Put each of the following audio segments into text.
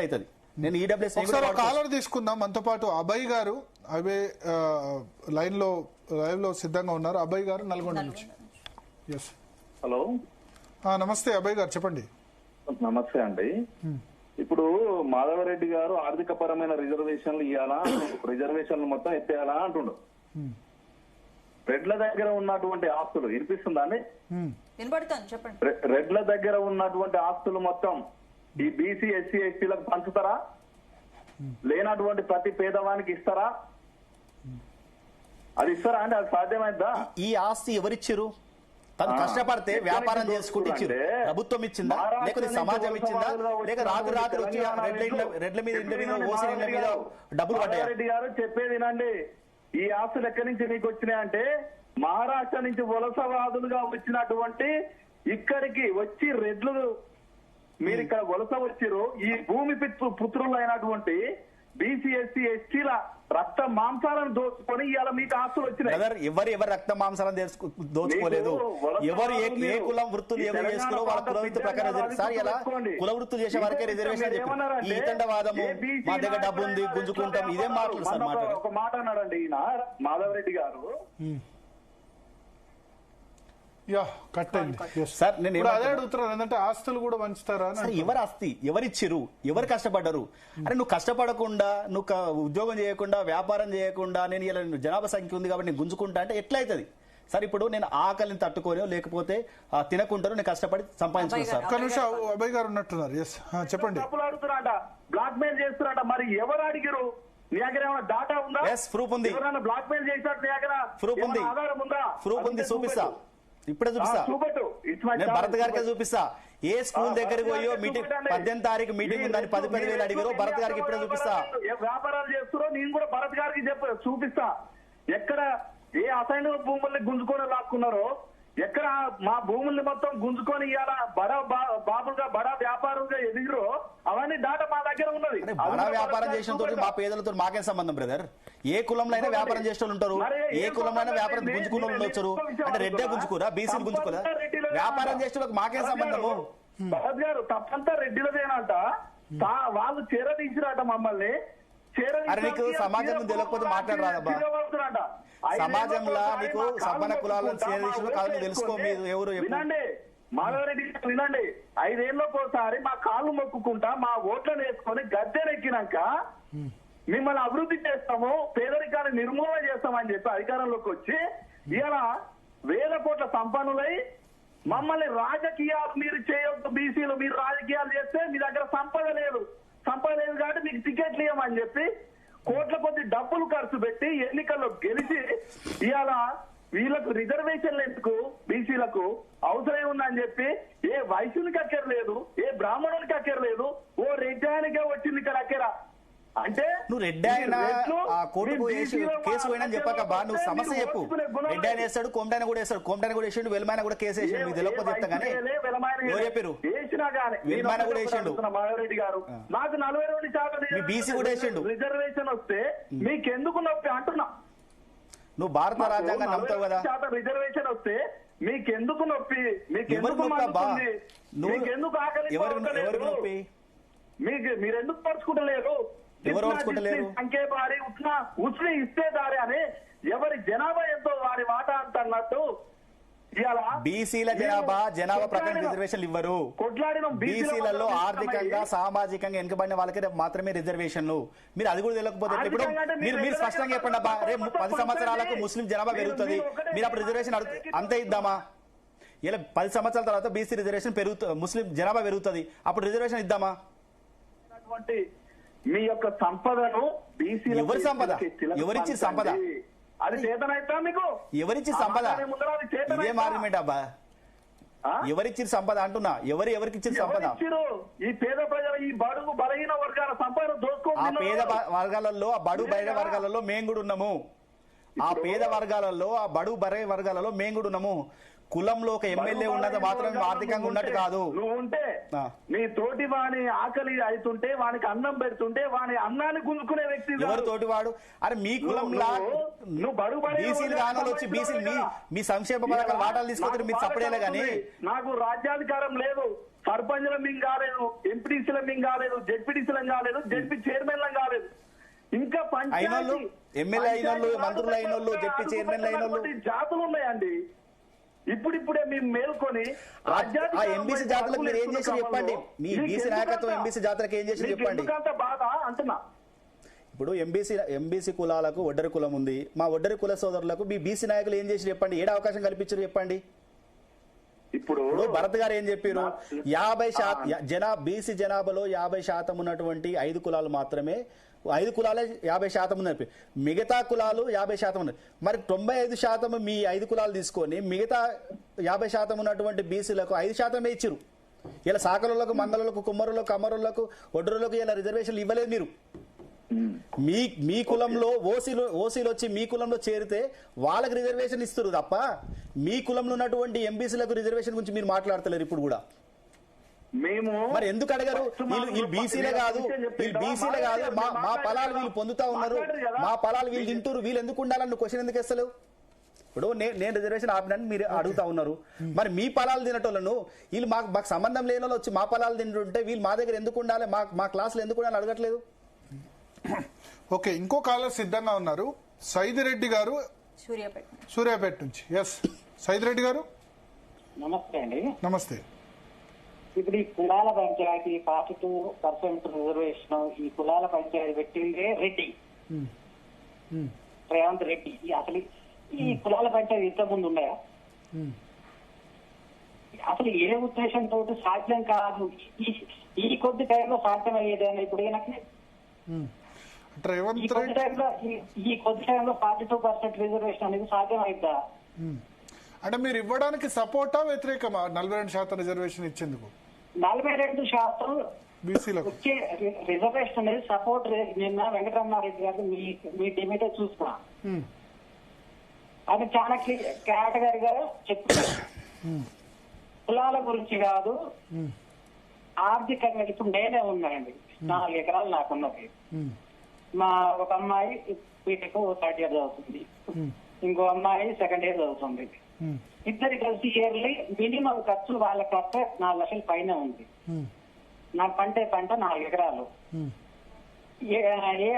అవుతుంది. నేను ఈడబ్ల్యూఎస్ ఒకసారి కాలర్ తీసుకుందాం. మనతో పాటు అభయ్ గారు లైవ్ లో సిద్ధంగా ఉన్నారు. అభయ్ గారు నల్గొండ నుంచి. హలో, నమస్తే అభయ్ గారు, చెప్పండి. నమస్తే అండి. ఇప్పుడు మాధవరెడ్డి గారు ఆర్థిక పరమైన రిజర్వేషన్లు ఇవ్వాలా, రిజర్వేషన్లు మొత్తం ఎత్తేయాలా అంటుండు. రెడ్ల దగ్గర ఉన్నటువంటి ఆస్తులు వినిపిస్తుందా అండి? చెప్పండి. రెడ్ల దగ్గర ఉన్నటువంటి ఆస్తులు మొత్తం ఈ బీసీ ఎస్సీ ఎస్టీలకు పంచుతారా? లేనటువంటి ప్రతి పేదవానికి ఇస్తారా? అది ఇస్తారా అండి? అది సాధ్యమైందా? ఈ ఆస్తి ఎవరిచ్చారు? తను కష్టపడితే వ్యాపారం చేసుకుంటూ ఇచ్చారు. ప్రభుత్వం ఇచ్చిందా, లేకపోతే సమాజం ఇచ్చిందా, లేక రాత్రి వచ్చి రెడ్ల మీద ఇంటి మీద ఓసిన ఇంటి మీద డబ్బులు పడ్డాయి? రెడ్డి గారు చెప్పేది వినండి. ఈ ఆస్తులు ఎక్కడి నుంచి మీకు వచ్చినాయంటే మహారాష్ట్ర నుంచి వలసవాదులుగా వచ్చినటువంటి ఇక్కడికి వచ్చి రెడ్లు మీరు ఇక్కడ వలస వచ్చిరు. ఈ భూమి పుత్రులు అయినటువంటి బీసీ ఎస్సీ ఎస్టీల రక్త మాంసాలను దోచుకొని ఇవాళ మీకు ఆస్తులు వచ్చినాయి. ఎవరు రక్త మాంసాలను దోచుకోలేదు. ఎవరు ఏ కులం వృత్తులు ఎవరు చేసుకున్నారో వాళ్ళ కుల వృత్తి ప్రకారం సార్ ఇలా కుల వృత్తులు చేసే వారికే రిజర్వేషన్ చెప్పారు. ఈ ఇతండవాదము మా దగ్గర డబ్బు ఉంది గుంజుకుంటాం ఇదే మాటలు సార్. ఒక మాట అన్నాడండి ఈయన మాధవరెడ్డి గారు. సార్ నేను అదే అడుగుతున్నాను, ఏంటంటే ఆస్తులు కూడా పంచుతారా? ఎవరు ఆస్తి ఎవరిచ్చిరు, ఎవరు కష్టపడ్డారు? అరే నువ్వు కష్టపడకుండా, నువ్వు ఉద్యోగం చేయకుండా, వ్యాపారం చేయకుండా నేను ఇలా జనాభా సంఖ్య ఉంది కాబట్టి నేను గుంజుకుంటా అంటే ఎట్లయితుంది సార్? ఇప్పుడు నేను ఆకలిని తట్టుకోను, లేకపోతే తినకుంటాను, నేను కష్టపడి సంపాదించుకున్నాను సార్. అభయ్ గారు ఉన్నట్టున్నారు. చెప్పండి. డబ్బులు అడుగుతున్నారట, బ్లాక్ మెయిల్ చేస్తున్నారట. మరి ఎవరు అడిగారు? నీ దగ్గర ఏమైనా డాటా ఉందా? ప్రూఫ్ ఉంది. ఎవరైనా బ్లాక్ మెయిల్ చేసినట్టు నీ దగ్గర ప్రూఫ్ ఉంది, ఆధారం ఉందా? ప్రూఫ్ ఉంది, చూపిస్తా. ఇప్పుడే చూపిస్తా. నేను భరత్ గారికి చూపిస్తా. ఏ స్కూల్ దగ్గరికి పోయో మీటింగ్ 18వ తారీఖు మీటింగ్ ఉందని 10,000 అడిగారో భరత్ గారికి ఇప్పుడే చూపిస్తా. వ్యాపారాలు చేస్తారో నేను కూడా భరత్ గారికి చూపిస్తా. ఎక్కడ ఏ అసైన్ భూముల్ని గుంజుకొని లాక్కున్నారో, ఎక్కడ మా భూముల్ని మొత్తం గుంజుకొని ఇవాళ బాబులుగా బడా వ్యాపారులుగా ఎదిగిరో అవన్నీ డాటా మా దగ్గర ఉన్నది. బడా వ్యాపారం చేసిన తోటి మా పేదలతో మాకేం సంబంధం బ్రదర్? ఏ కులంలో అయినా వ్యాపారం చేసిన వాళ్ళు ఉంటారు, ఏ కులంలో అయినా వ్యాపారం గుంజుకున్న వాళ్ళు వచ్చారు. అంటే రెడ్డే గుంజుకోరా, బీసీలు గుంజుకోరా? వ్యాపారం చేసిన వాళ్ళకి మాకేం సంబంధము? భరత్ గారు తప్పంతా రెడ్డిలదేనంట. వాళ్ళు చేరదీసిరాట మమ్మల్ని. అరే నీకు సమాజం తెలియకపోతే మాట్లాడరాదబ్బా. సమాజంలో నీకు సబ్బన కులాలను చేరదీసిన కాదు తెలుసుకో. మీరు ఎవరు వినండి మాధవరెడ్డి వినండి. 5 ఏళ్ళకోసారి మా కాళ్ళు మొక్కుకుంటా మా ఓట్లను వేసుకొని గద్దెనెక్కినాక మిమ్మల్ని అభివృద్ధి చేస్తాము, పేదరికాన్ని నిర్మూలన చేస్తామని చెప్పి అధికారంలోకి వచ్చి ఇలా 1000 కోట్ల సంపన్నులై మమ్మల్ని రాజకీయాలు మీరు చేయొద్దు, బీసీలు మీరు రాజకీయాలు చేస్తే మీ దగ్గర సంపద లేదు కాబట్టి మీకు టికెట్లు ఇవ్వమని చెప్పి కోట్ల కొద్ది డబ్బులు ఖర్చు పెట్టి ఎన్నికల్లో గెలిచి ఇవాళ వీళ్ళకు రిజర్వేషన్లు ఎందుకు, బీసీలకు అవసరం ఉందని చెప్పి ఏ వైశ్యునికి అక్కర్లేదు, ఏ బ్రాహ్మణునికి అక్కర్లేదు, ఓ రెడ్డానికే వచ్చింది ఇక్కడ అక్కర. అంటే నువ్వు రెడ్డి ఆయన కోర్టుకు కేసు పోయినా చెప్పాక బా నువ్వు సమస్య చెప్పు. రెడ్డి ఆయన వేస్తాడు, కోమటాయన కూడా వేస్తాడు, కోమటాయన కూడా వేసాడు, వెల్మాయన కూడా కేసు వేసాడు. మీకు తెలియకపోతే చెప్తా కానీ ఎవరు చెప్పారు? వెల్మాయన కూడా వేసాడు. మాధవరెడ్డి గారు నాకు 42% బీసీ కూడా వేసాడు. రిజర్వేషన్ వస్తే మీకెందుకు నొప్పి అంటున్నా. నువ్వు భారత రాజ్యాంగం నమ్ముతావు కదా. రిజర్వేషన్ వస్తే మీకెందుకు నొప్పి, మీకెందుకు ఆకలి, మీరెందుకు పరుచుకుంటలేరు? సంఖ్య భారీ ఉస్లి ఇస్తే దారి అని ఎవరి జనాభా ఎంతో వారి మాట అంత అన్నట్టు బీసీల జనాభా ప్రకారం రిజర్వేషన్లు ఇవ్వరు. బీసీలలో ఆర్థికంగా సామాజికంగా వెనుకబడిన వాళ్ళకి మాత్రమే రిజర్వేషన్లు. మీరు అది కూడా తెలియకపోతే ఇప్పుడు మీరు స్పష్టంగా చెప్పండి అబ్బా, రేపు 10 సంవత్సరాలకు ముస్లిం జనాభా పెరుగుతుంది, మీరు అప్పుడు రిజర్వేషన్ అంతే ఇద్దామా? ఇలా 10 సంవత్సరాల తర్వాత బీసీ రిజర్వేషన్ పెరుగుతుంది, ముస్లిం జనాభా పెరుగుతుంది, అప్పుడు రిజర్వేషన్ ఇద్దామా? మీ యొక్క సంపదను బీసీ ఎవరి సంపద? ఎవరిచ్చి సంపద? అది చేతనైతే మీకు ఎవరిచ్చి సంపద? ఇదేం ఆర్గ్యుమెంట్ అబ్బా? ఎవరిచ్చిన సంపద అంటున్నా, ఎవరికి ఇచ్చిన సంపద? ఈ పేద ప్రజల ఈ బడుగు బలహీన వర్గాల సంపద దోచుకోండి. ఆ పేద వర్గాలలో, ఆ బడుగు బలహీన వర్గాలలో మేము కూడా ఉన్నాము. ఆ పేద వర్గాలలో, ఆ బడుగు బలహీన వర్గాలలో మేము కూడా ఉన్నాము. కులంలో ఒక ఎమ్మెల్యే ఉన్నది మాత్రం ఆర్థికంగా ఉన్నట్టు కాదు. నువ్వు ఉంటే నీ తోటి వాని ఆకలి అవుతుంటే వానికి అన్నం పెడుతుంటే వాని అన్నాన్ని గుంజుకునే వ్యక్తి ఎవరు తోటివాడు? అరే మీ కులంలో బీసీలు కానోళ్ళు వచ్చి బీసీలు మీ సంక్షేమ పథకాల వాటాలు తీసుకుంటే మీరు సపరేలే గానీ నాకు రాజ్యాధికారం లేదు, సర్పంచ్ల మింగ్ కాలేదు, ఎంపీటీసీల మింగ్ కాలేదు, జెడ్పీటీసీలం కాలేదు, జెడ్పీ చైర్మన్లం కాలేదు. ఇంకా అయినోళ్ళు, ఎమ్మెల్యే అయినోళ్ళు, మంత్రులు అయినోళ్ళు, జెడ్పీ చైర్మన్లు అయినోళ్ళు జాతులు ఉన్నాయండి. ఇప్పుడిప్పుడే మేము మేల్కొని ఆ ఎంబీసీ జాతరకు మీరు ఏం చేసి చెప్పండి. మీ బీసీ నాయకత్వం ఎంబీసీ జాతరకు ఏం చేసి చెప్పండి. బాధ అంటున్నా. ఇప్పుడు ఎంబీసీ కులాలకు ఒడ్డరి కులం ఉంది. మా ఒడ్డరి కుల సోదరులకు మీ బీసీ నాయకులు ఏం చేసి చెప్పండి. ఏడ అవకాశం కల్పించారు చెప్పండి. ఇప్పుడు భరత్ గారు ఏం చెప్పారు, 50% బీసీ జనాభాలో 50% ఉన్నటువంటి 5 కులాలు మాత్రమే, 5 కులాలే 50% ఉన్నది. మిగతా కులాలు 50% ఉన్నాయి. మరి 95% మీ 5 కులాలు తీసుకొని మిగతా 50% ఉన్నటువంటి బీసీలకు 5% ఇచ్చిరు. ఇలా సాకరులకు, మందలకు, కుమ్మరులకు, కమ్మరులకు, ఒడ్డరులకు ఇలా రిజర్వేషన్లు ఇవ్వలేదు మీరు. మీ కులంలో ఓసీలు వచ్చి మీ కులంలో చేరితే వాళ్ళకి రిజర్వేషన్ ఇస్తారు తప్ప మీ కులంలో ఉన్నటువంటి ఎంబీసీలకు రిజర్వేషన్ గురించి మీరు మాట్లాడతలేరు ఇప్పుడు కూడా. మేము మరి ఎందుకు అడగరు? వీళ్ళు బీసీలే కాదు, మా ఫలాలు వీళ్ళు పొందుతా ఉన్నారు, మా ఫలాలు వీళ్ళు తింటారు, వీళ్ళు ఎందుకు ఉండాలని క్వశ్చన్ ఎందుకు వేస్తలేవు? ఇప్పుడు నేను రిజర్వేషన్ ఆపినని మీరు అడుగుతా ఉన్నారు. మరి మీ ఫలాలు తినటోళ్ళను వీళ్ళు మాకు సంబంధం లేని వాళ్ళు వచ్చి మా ఫలాలు తింటుంటే వీళ్ళు మా దగ్గర ఎందుకు ఉండాలి, మా క్లాసులు ఎందుకు ఉండాలని అడగట్లేదు. ఓకే, ఇంకో కాలర్ సిద్ధంగా ఉన్నారు. సైదిరెడ్డి గారు సూర్యాపేట నుంచి. ఎస్ సైదిరెడ్డి గారు నమస్తే అండి. నమస్తే. ఇప్పుడు ఈ కులాల పంచాయతీ 42% రిజర్వేషన్, ఈ కులాల పంచాయతీ పెట్టిందే రెడ్డి, రేవంత్ రెడ్డి. అసలు ఈ కులాల పంచాయతీ ఇంత ముందు ఉన్నాయా? అసలు ఏ ఉద్దేశంతో సాధ్యం కాదు, ఈ కొద్ది టైంలో సాధ్యం అయ్యేది అని ఇప్పుడు ఈయనకి రేవంత్ రెడ్డి ఈ కొద్ది టైంలో 42% రిజర్వేషన్ అనేది సాధ్యం అయిద్దా? అంటే మీరు ఇవ్వడానికి సపోర్టా వ్యతిరేకమా 42% రిజర్వేషన్ ఇచ్చేందుకు? 42% బీసీలకు వచ్చే రిజర్వేషన్ అనేది సపోర్ట్. నిన్న వెంకటరమణారెడ్డి గారు మీ డిబేట్ చూస్తున్నా, అది చాలా కేటగిరీగా చెప్తున్నారు. కులాల గురించి కాదు, ఆర్థికంగా. ఇప్పుడు నేనే ఉన్నానండి, 4 ఎకరాలు నాకున్నది. మా ఒక అమ్మాయి బీటెక్ 3rd ఇయర్ చదువుతుంది, ఇంకో అమ్మాయి 2nd ఇయర్ చదువుతుంది. ఇద్దరు కలిసి ఇయర్లీ మినిమం ఖర్చు వాళ్ళ ఖర్చు 4 లక్షల పైన ఉంది. నా పంట 4 ఎకరాలు. ఏ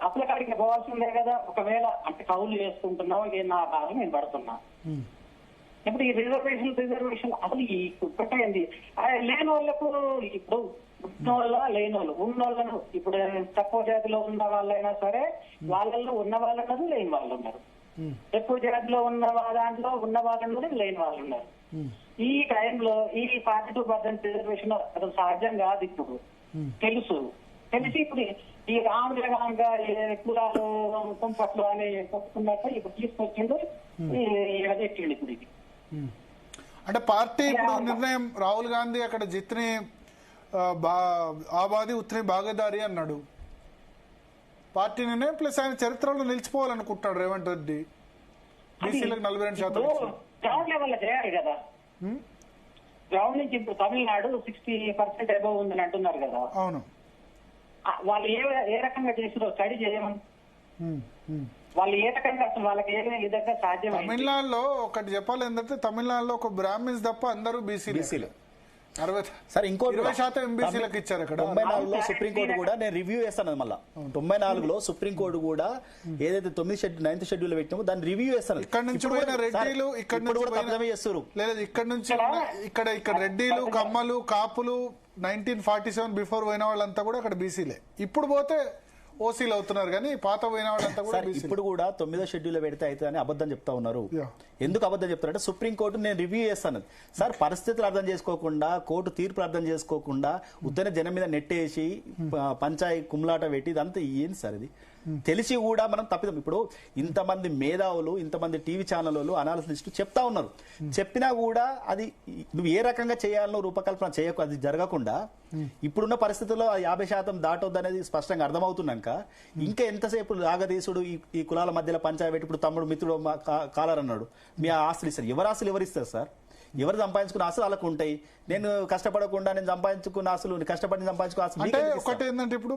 అప్లకాడికి పోవాల్సిందే కదా. ఒకవేళ అంటే కౌలు చేసుకుంటున్నావు, నా బాధ నేను పడుతున్నా. ఇప్పుడు ఈ రిజర్వేషన్ అసలు ఈ పెట్టండి లేని వాళ్ళకు. ఇప్పుడు ఉన్నోళ్ళ లేని వాళ్ళు, ఉన్నోళ్ళను ఇప్పుడు తక్కువ జాతిలో ఉన్న వాళ్ళైనా సరే వాళ్ళల్లో ఉన్న వాళ్ళు ఉన్నారు, లేని వాళ్ళు ఉన్నారు. ఎక్కువ జాతిలో ఉన్న దాంట్లో ఉన్న వాళ్ళు ఉన్నారు, లేని వాళ్ళు ఉన్నారు. ఈ టైంలో ఈ 42% రిజర్వేషన్ అసలు సాధ్యం కాదు. ఇప్పుడు తెలిసి ఇప్పుడు ఈ రామజగంగా కులాలు కుంపట్లు అని చెప్పుకున్నట్టు ఇప్పుడు తీసుకొచ్చిండు, ఎట్టిండు ఇప్పుడు ఇది. అంటే పార్టీ ఇప్పుడు నిర్ణయం, రాహుల్ గాంధీ అక్కడ జిత్ని ఆబాది ఉత్ని భాగదారి అన్నాడు. పార్టీ నిర్ణయం ప్లస్ ఆయన చరిత్రలో నిలిచిపోవాలనుకుంటున్నాడు రేవంత్ రెడ్డి. బీసీలకు 42% గ్రౌండ్ లెవెల్ చేయాలి కదా. గ్రౌండ్ నుంచి ఇప్పుడు తమిళనాడు 60% అబౌవ్ ఉందని అంటున్నారు కదా. అవును, వాళ్ళు ఏ రకంగా చేసిరో స్టడీ చేయమని. వాళ్ళు ఏ రకంగా అసలు వాళ్ళకి ఏ విధంగా సాధ్యం. తమిళనాడులో ఒకటి చెప్పాలి ఏంటంటే, తమిళనాడులో ఒక బ్రాహ్మిన్స్ తప్ప అందరూ బీసీలు. సరే ఇంకో 20% ఎంబీసీలకు ఇచ్చారు. అక్కడ 94లో సుప్రీంకోర్టు కూడా నేను రివ్యూ చేస్తాను. మళ్ళీ 94లో సుప్రీంకోర్టు కూడా ఏదైతే 9th షెడ్యూల్ పెట్టినామో దాన్ని రివ్యూ చేస్తాను. ఇక్కడ నుంచి పోయిన రెడ్డిలు, ఇక్కడ నుంచి చేస్తారు. లేదు, ఇక్కడ నుంచి ఇక్కడ రెడ్డిలు, కమ్మలు, కాపులు 1947 బిఫోర్ పోయిన వాళ్ళంతా కూడా అక్కడ బీసీలే. ఇప్పుడు పోతే ఓసీలు అవుతున్నారు, కానీ పాత పోయిన వాళ్ళంతా కూడా ఇప్పుడు కూడా 9వ షెడ్యూల్ పెడితే అయితే అని అబద్ధం చెప్తా ఉన్నారు. ఎందుకు అబద్ధం చెప్తారంటే సుప్రీంకోర్టు నేను రివ్యూ చేస్తాను సార్. పరిస్థితులు అర్థం చేసుకోకుండా, కోర్టు తీర్పు అర్థం చేసుకోకుండా ఉత్తనే జనం మీద నెట్టేసి పంచాయి కుమ్లాట పెట్టి ఇదంతా ఏంది సార్? ఇది తెలిసి కూడా మనం తప్పిదాం. ఇప్పుడు ఇంతమంది మేధావులు, ఇంతమంది టీవీ ఛానళ్ళు అనాలిసిస్ట్ చెప్తా ఉన్నారు. చెప్పినా కూడా అది నువ్వు ఏ రకంగా చేయాలనో రూపకల్పన చేయకు, అది జరగకుండా ఇప్పుడున్న పరిస్థితుల్లో 50% దాటొద్దు అనేది స్పష్టంగా అర్థమవుతున్నాక ఇంకా ఎంతసేపు రాగదీసుడు ఈ కులాల మధ్యలో పంచాయతీ పెట్టి ఇప్పుడు తమ్ముడు మిత్రుడు కాలర్ అన్నాడు మీ ఆస్తులు ఇస్తారు. ఎవరు ఆస్తులు ఎవరిస్తారు సార్? ఎవరు సంపాదించుకున్న ఆస్తులు వాళ్ళకు ఉంటాయి. నేను కష్టపడకుండా నేను సంపాదించుకున్న ఆస్తులు, కష్టపడి సంపాదించుకున్న ఆస్తులు ఒకటి ఏంటంటే ఇప్పుడు